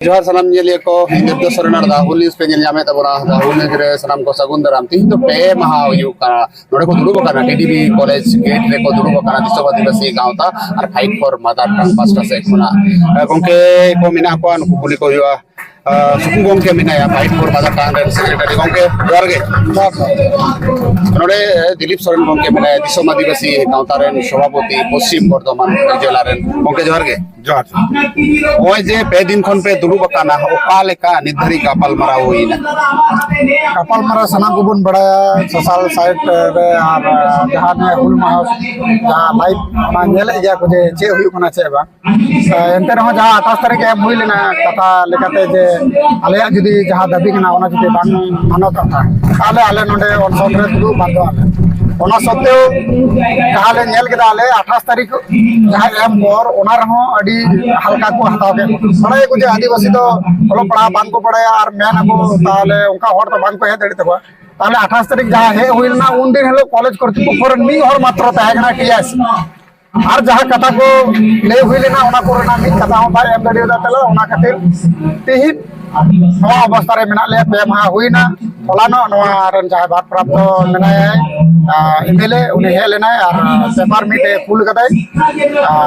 जोहार सालाम नेलिया को देवदो सरनार दा हुल न्यूज़ पे नेल जामे तबरा दा हुल न्यूज़ रे सलाम को सगुन दाराम तीन तो पे महा हुयु का नोडे को दुरुब काना टीडीबी कॉलेज गेट रे को दुरुब काना दिसो आदिवासी गांवता और fight for mother tongue pasta से खुना गोंके को मिना को नुकु कुली को हुआ सुकु गोंके मिना या फाइट फॉर मदर टंग रे सेक्रेटरी गोंके जोहार गे नोडे दिलीप सोरेन गोंके मिना दिसो आदिवासी गांवता रे सभापति पश्चिम बर्धमान जिला रे गोंके जोहार गे जोहार ओय जे पे दिन खन पे दुरुब काना ओका लेका निर्धारी कपाल मरा हुईना कपाल मरा सनाम को बन बड़ा सोशल साइट रे और जहां ने हुल माह लाइव ना नेले गया को जे चे हुई कोना चे बा एंते रहो जहां 28 तारीख एम हुई लेना कथा लेकाते जे आले जदी जहां दाबी कना ओना जदी बांग मानत था ताले आले नोडे ऑनसोन रे दुरु बांधो आले ओना सत्तेও ताले नेल केदा आले 28 तारीख जहां एम मोर ओना रहो अडी हल्का को हटाव के बड़ा को जे आदिवासी तो बोलो पड़ा बांग को पड़ा और मेन को ताले उनका हर तो बांग को हे दड़ी तको ताले 28 तारीख जहां हे हुइलना उन दिन हेलो कॉलेज करती पर नी और मात्र ताहेगना टीएस और जहां कथा को ले हुइलना ओना कोरोना मी कथा हो बा एम दड़ी तला ओना खातिर तेहिन नवा अवस्था रे मेना ले पे मा हुइना फलानो नवा रन जहां बात प्राप्त मेनाय एमएलए उन्हें हे लेना और पेपर मीटे कुल कदाई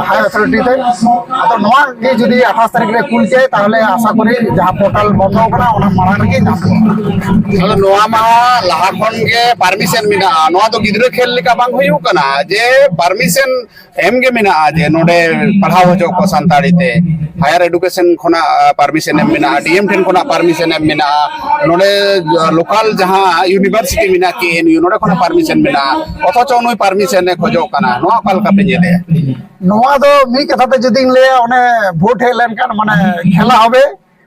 हाई अथॉरिटी थे तो नवा के जदी 28 तारीख रे कुल के ताहले आशा करी जहां पोर्टल बंद होना ओना मारान के मतलब नवा मा लाहा खन के परमिशन मिना नवा तो गिद्र खेल लेका बांग हुयु कना जे परमिशन एम गे मिना जे नोडे पढ़ाव हो जो को संताड़ी ते हायर एजुकेशन खना परमिशन एम मिना डीएम ठेन खना परमिशन एम मिना नोडे लोकल जहां यूनिवर्सिटी मिना के एनयू नोडे खना परमिशन मिना अथच नुई परमिशन ने खोजो कना नवा पाल का पे जेले नवा दो मी कथा ते जदी ले ओने वोट हे लेन कान माने खेला होबे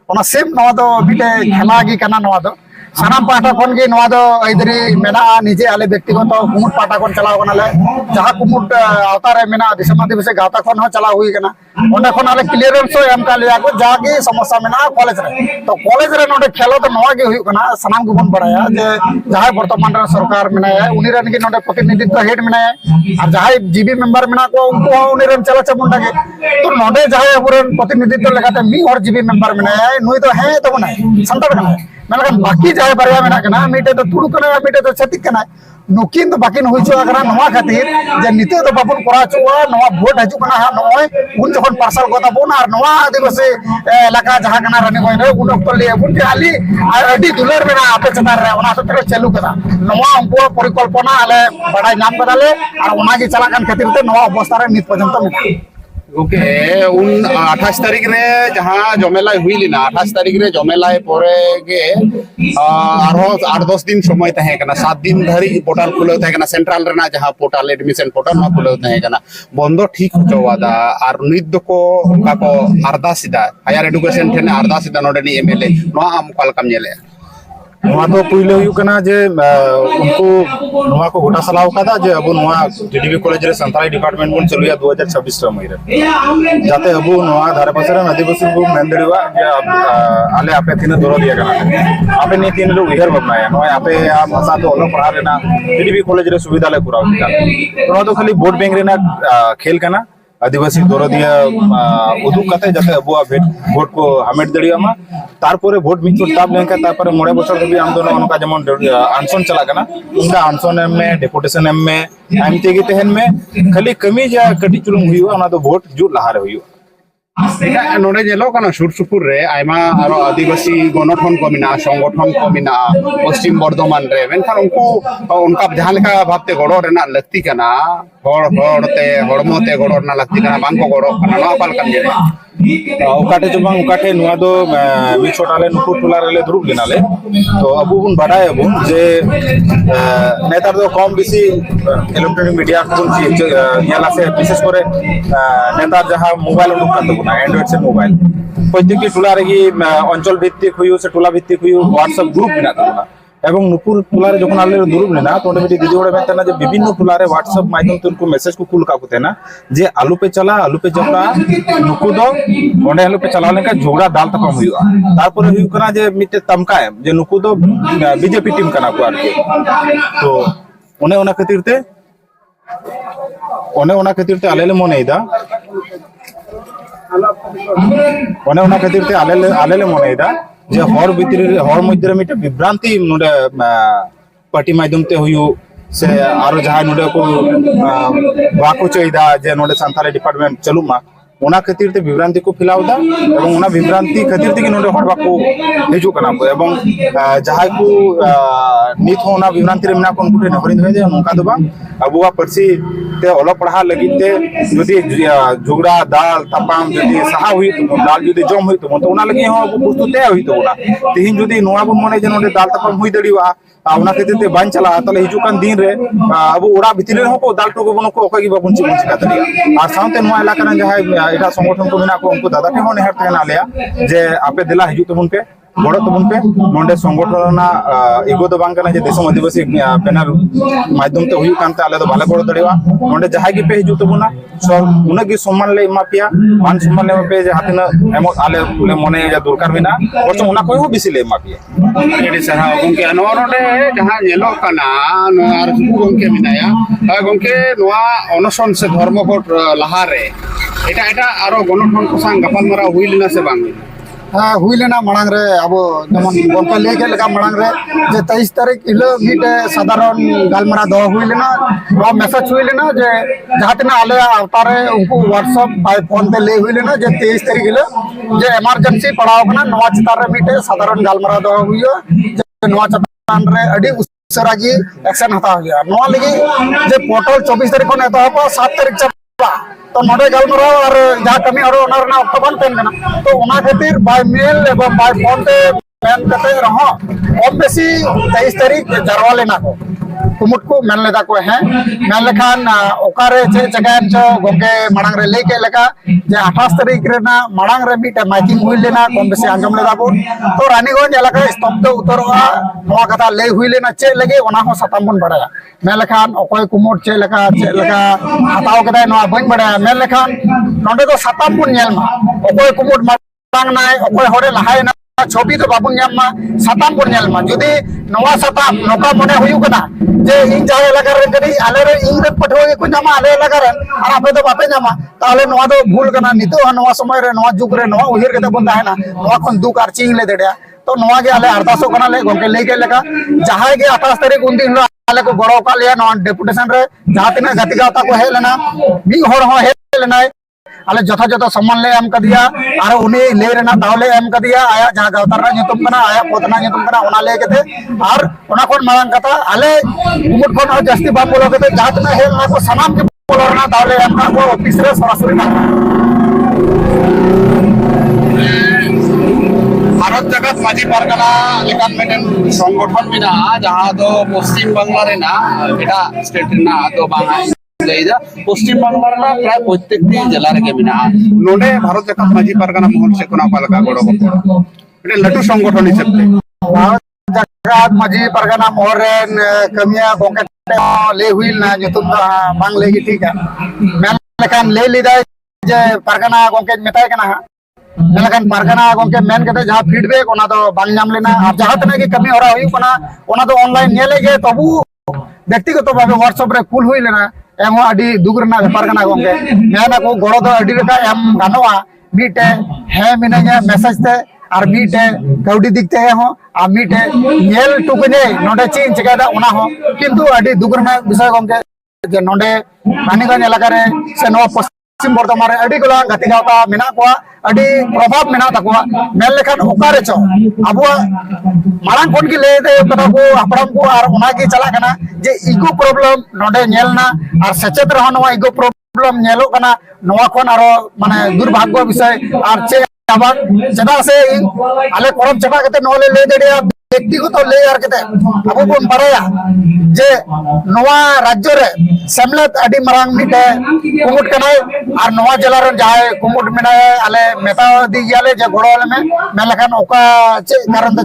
ओना सेम नवा दो बिटे खेला गी कना नवा दो सानाम पाटा कोन गे नवा दो इधरी मेना निजे आले व्यक्तिगत कुमुट पाटा कोन चलाव कना ले जहां कुमुट आवतारे मेना दिसम आदिवासी गाता कोन हो चला हुई कना ओने कोन आले क्लियरेंस एम का लिया को जागे समस्या मेना कॉलेज रे तो कॉलेज रे नोडे खेलो तो नवा गे हुई कना सानाम को बन बड़ाया जे जहां वर्तमान रे सरकार मेना है उनी रन के नोडे प्रतिनिधित्व हेड मेना है और जहां जीबी मेंबर मेना को उनको उनी रन चला चमुंडा के तो नोडे जहां अबरन प्रतिनिधित्व लगाते मी और जीबी मेंबर मेना है नुई तो है तो बना संतर कना मेलकन बाकी जाय बारिया मेना कना मीटे तो तुडु कना मीटे तो छतिक कना नुकिन तो बाकी हुई चो कना नवा खातिर जे निते तो बाबन करा चोआ नवा वोट हजु कना हा नय उन जखन पार्सल गता बोन और नवा आदिवासी इलाका जहां कना रनि कोइ रे उन अक्तल ले बुन आली अडी दुलर मेना आपे चतार रे ओना तो चालू कदा नवा उनको परिकल्पना आले बडाय नाम कदाले और ओना के चला कन खातिर ते नवा अवस्था रे नित पर्यंत मेना ओके उन 28 तारीख रे जहां जमेलाई हुई लेना 28 तारीख रे जमेलाई परे गे आरो 8-10 दिन समय तहे कना 7 दिन धरी पोर्टल खुले तहे कना सेंट्रल रेना जहां पोर्टल एडमिशन पोर्टल ना खुले तहे कना बंद ठीक होचवादा और निद को का को अरदासिदा हायर एजुकेशन ठेने अरदासिदा नोडे एमएलए नो आम कल कम नेले तो पुइले हुई कना जे उनको नवा को गोटा सलाव कादा जे अब नवा जीडीबी कॉलेज रे संताली डिपार्टमेंट बन चलुया 2026 रे मई रे जाते अब नवा धारे पासे रे आदिवासी को मेन दड़िवा जे आले आपे थिन दरो दिया कना आपे ने तीन लोग इधर बबनाया नवा आपे आ भाषा तो ओलो पढ़ा रेना जीडीबी कॉलेज रे सुविधा ले पुराव दिया नवा तो खाली वोट बैंक रेना खेल कना आदिवासी दरो दिया उदुक कते जाते अबुआ वोट को हामेट दड़ियामा तारपरे वोट मिचो ताब लेंका तारपरे मोड़े बछर भी आम दोनो उनका जेमन आंसन चला कना उनका आंसन एम में डेपुटेशन एम में आमते गे तहन में खाली कमी जा कटी चुलुम हुइयो ओना तो वोट जु लहारे हुइयो नोडे जेलो कना सुर सुपुर रे आयमा आरो आदिवासी गणठन को मिना संगठन को मिना पश्चिम बर्धमान रे मेनखान उनका जहां लेका भाबते गड़ो रेना लगती कना होड़ते हड़मोते गड़ो ना लगती कना बांको गड़ो कना ना पाल कन जेरे उकाटे जो बांग उकाटे नुआ दो मी छोटाले नुकु टुला रेले दुरुब लेनाले तो अबु बुन बाडाय अबु जे नेतार दो कम बेसी इलेक्ट्रॉनिक मीडिया को याला से विशेष करे नेतार जहां मोबाइल उडुक करते ना एंड्रॉइड से मोबाइल प्रत्येक टुला रे अंचल भित्तिक हुई से टुला भित्तिक हुई व्हाट्सएप ग्रुप बिना ना एवं नुपुर टुला रे जखन आले दुरुब लेना तो ओडे दीदी ओडे मेतना जे विभिन्न टुला रे व्हाट्सएप माध्यम ते उनको मैसेज को कुल का कुतेना जे आलू पे जपा नुकु दो ओडे आलू पे चला लेका झगड़ा दाल तक हुइआ तारपर हुइ कना जे मिटे तमका जे नुकु दो बीजेपी टीम कना को आरके तो ओने ओना खातिर ते आले ले मनेइदा ᱚᱱᱮ ᱚᱱᱟ ᱠᱷᱟᱹᱛᱤᱨ ᱛᱮ ᱟᱞᱮ ᱞᱮ ᱢᱚᱱᱮᱭᱮᱫᱟ ᱡᱮ ᱦᱚᱲ ᱢᱚᱫᱽᱫᱷᱮ ᱨᱮ ᱢᱤᱫᱴᱮᱱ ᱵᱤᱵᱷ্ᱨᱟন্তি ᱱᱚᱰᱮ ᱯᱟর্টি মাধ্যম তে হুᱭᱩᱜ से आरो जहां नोडे को बाको चाहिदा जे नोडे संथाली डिपार्टमेंट चलुमा ओना खातिर ते विभ्रांति को फिलाउदा एवं ओना विभ्रांति खातिर ते नोडे हर बाको हिजु कना को एवं जहां को नित हो ओना विभ्रांति रे मिना कोन कुटे नहरिन होय जे नोका दबा अबुआ परसी ते ओलो पढ़ा लगी ते जदी झगड़ा दाल तपाम जदी सहा हुई तो दाल जदी जम हुई तो ओना लगी हो प्रस्तुत ते हुई तो ओना तिहिन जदी नोआ बन मने जे नोडे दाल तपाम हुई दड़ीवा ओना खातिर ते बान चला तले हिजु कान दिन रे अब ओड़ा भितरे हो को दाल टोको बनो को ओका की बाबुन चिका तरिया और साउते नोआ इलाका न जहां एटा संगठन को मेना को उनको दादा के होने हर तेना लेया जे आपे दिला हिजु तबुन पे बड़ो तबुन पे नोंडे संगठन ना इगो दो बांग जे देशम आदिवासी पैनल माध्यम ते हुई कानते आले दो बाले गड़ो दड़ेवा नोंडे जहां की पे हिजु तबुना सो उनगी सम्मान ले मा पिया मान सम्मान ले पे जे हातिना एमो आले ले मने जे दरकार बिना और उना कोई हो बिसी ले मा पिया एडी सहा गंके नोडे जहां नेलो काना नो आर गंके मिनाया गंके नोआ अनशन से धर्मकोट लहारे एटा आरो गणठन को संग गपालमारा हुई लेना से बांग हाँ हुई लेना मणांग रे अब जेमन गंके ले के लगा मणांग रे जे 23 तारीख इलो मीटे साधारण गालमारा दो हुई लेना वा मैसेज हुई लेना जे जहां आले अवतारे उनको व्हाट्सएप बाय फोन पे ले हुई लेना जे 23 तारीख इलो जे इमरजेंसी पड़ाव कना नवा चितार रे मीटे साधारण गालमारा दो हुइयो जे नवा चितान रे अडी उसरागी एक्शन हता हुइया नवा लगी जे पोर्टल 24 तारीख को नेता हो 7 तारीख चबा तो नोडे गालमारा और जहां कमी और ओनर ना ऑक्टोबर पेन कना तो ओना खातिर बाय मेल एवं बाय फोन पे पेन कते रहो कम बेसी 23 तारीख जरवा लेना को कुमुट को मेन लेदा को है मेन लेखान ओकारे चे जगह चो गंगे मणांग रे ले के लगा जे 28 तारीख रे ना मणांग रे मिटे माइकिंग हुई लेना कम बेसी आंजम लेदा बो तो रानीगंज इलाका स्तब्ध उतरवा नवा कथा ले हुई लेना चे लगे ओना हो सताम बन बड़ाया मेन लेखान ओकोय कुमुट चे लगा हताव कदा नवा बन बड़ाया मेन लेखान नोंडे तो सताम बन नेलमा ओकोय कुमुट मणांग नाय ओकोय होरे लहाय ना छवि तो बाबुन ᱧᱟᱢ मा साताम बन नेलमा जुदी नवा साताम नोका मने हुयु कना जे इन जाय लगा रे कदी आले रे इन रे पठो को ᱧᱟᱢᱟ आले लगा रे और आपे तो बापे ᱧᱟᱢᱟ ताले नवा दो भूल कना नितो नवा समय रे नवा जुग रे नवा उहिर कते बन ताहेना नवा कोन दुक आर चिंग ले देडया तो नवा गे आले अरदासो कना ले गंके ले के लगा जहां गे 28 तारीख उन दिन आले को गड़ो का लिया नवा डेपुटेशन रे जहां तिना गति गाता को हे लेना मी होर हो हे लेना आले जथा जथा सम्मान ले एम कदिया और उनी ले रेना दावले एम कदिया आया जहां गावतार ना nyutum कना आया पोतना nyutum कना ओना ले केते और ओना कोन मांग कथा आले कुमुट कोन हो जस्ती बाप बोलो केते जहां तना हे ना को सनाम के बोलो ना दावले एम का को ऑफिस रे सरासरी भारत जगत माझी पारगना लेकान मेटन संगठन बिना जहां दो पश्चिम बांग्ला रे ना एटा स्टेट ना दो बांगा पश्चिम बांग्ला रे ना प्राय प्रत्येकटी जिला रे मेना नोडे भारत जगत माझी पारगना मोहन से कोना पालका गड़ो गड़ो एटा लटू संगठन हिसाब से भारत जगत माझी पारगना मोहरेन कमिया गंके ले हुई ना nyutum बांग लेगी ठीक है मेन लेकान ले लिदा जे पारगना गंके मेताय कना लेकिन पारगना गंके मेन कते जहां फीडबैक ओना तो बांग नाम लेना और जहां तना की कमी होरा हुई कोना ओना तो ऑनलाइन नेले गे तबु व्यक्तिगत भाबे व्हाट्सएप रे कुल हुई लेना एम अडी दुगरना पारगना गंके मेना को गड़ो दो अडी रेका एम गानोआ मीटे है मिनाया मैसेज ते और मीटे कौडी दिखते हो आ मीटे नेल टुकने नोडे चीन चिकादा ओना हो किंतु अडी दुगरना विषय गंके जे नोडे रानीगंज इलाका रे से नो पश्चिम बर्धमान रे अडी गोला गति गावता मेना को अडी प्रभाव मेना तको मेल लेखान ओकारे चो अबुआ मारांग कोन की ले दे कथा को अपराम को और ओना की चला कना जे इको प्रॉब्लम नोडे नेलना और सचेत रहो नवा इको प्रॉब्लम नेलो कना नवा कोन आरो माने दुर्भाग्य विषय और चे आबाद चदा से आले करम चबा कते नोले ले देडिया व्यक्तिगत ले यार कते अबो बन बराया जे नवा राज्य रे सेमलेत अडी मरांग मिटे कुमुट कनाय और नवा जिला रे जाय कुमुट मिनाय आले मेता दी याले जे गड़ो वाले में मेलखान ओका चे कारण त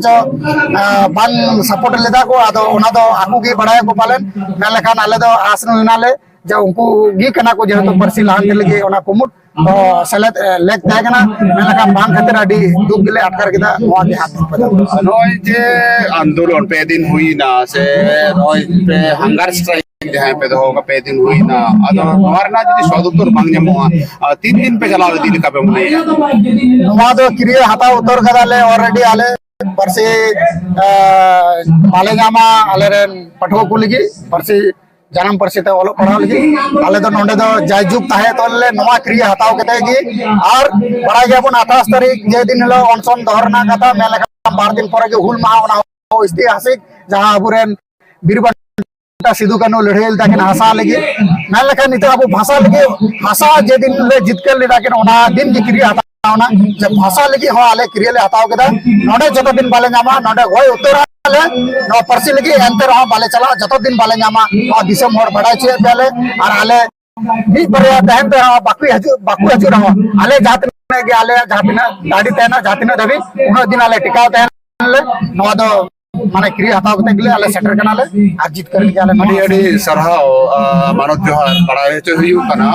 बांग सपोर्ट लेदा को आदो ओना दो आकु की बड़ाय को पालन मेलखान आले दो आसन नाले जे उनको गी कना को जे तो परसी लान लगे ओना कुमुट तो सेलेत लेक ताय कना मेलखान बांग खातिर अडी दुख गिले अटकर केदा नवा के हाथ पदा नय जे आंदोलन पे दिन हुई ना से नय पे हंगार स्ट्राइक जहाँ पे दो का पे दिन हुई ना अदो नवारना जदी सदुत्तर बांग ᱧᱟᱢᱚᱜᱼᱟ 3 दिन पे चलाव इदी लिका पे मुने नवा दो क्रिया हता उत्तर कदाले ऑलरेडी आले परसे माले जामा आले रेन पठो को लगी परसे जानम परसे ते ओलो पढ़ा लगी आले तो नोंडे दो जायजुग ताहे तो ले नवा क्रिया हताव कते गी और बड़ा गया बन 28 तारीख जे दिन लो ऑनसन धरना कथा मेले का 12 दिन पर के हुल माह बना ऐतिहासिक जहां अबुरेन बीरबल सिद्धू कानू लड़ाई ताकिन हसा लगे मैं लेखा नित अब भाषा लगे हसा जे दिन ले जितकर ले ताकिन ओना दिन की क्रिया हतावना जब भाषा लगे हो आले क्रिया ले हताव केदा नोडे जतो दिन बाले नामा नोडे होय उत्तर आले नो परसी लगे एंतर हो बाले चला जतो दिन बाले नामा आ दिसम मोर बड़ा छे पहले और आले मी बरिया तहन पे बाकू हजू रहो आले जात में के आले जातिना दाड़ी तेना जातिना दबी उन दिन आले टिकाव तहन ले नवा दो माने क्रिया हताव कते गले आले सेटर कनाले आज जीत कर के आले अड़ी अड़ी सरहाव मानव जोहार बड़ा हेचो हुयु कना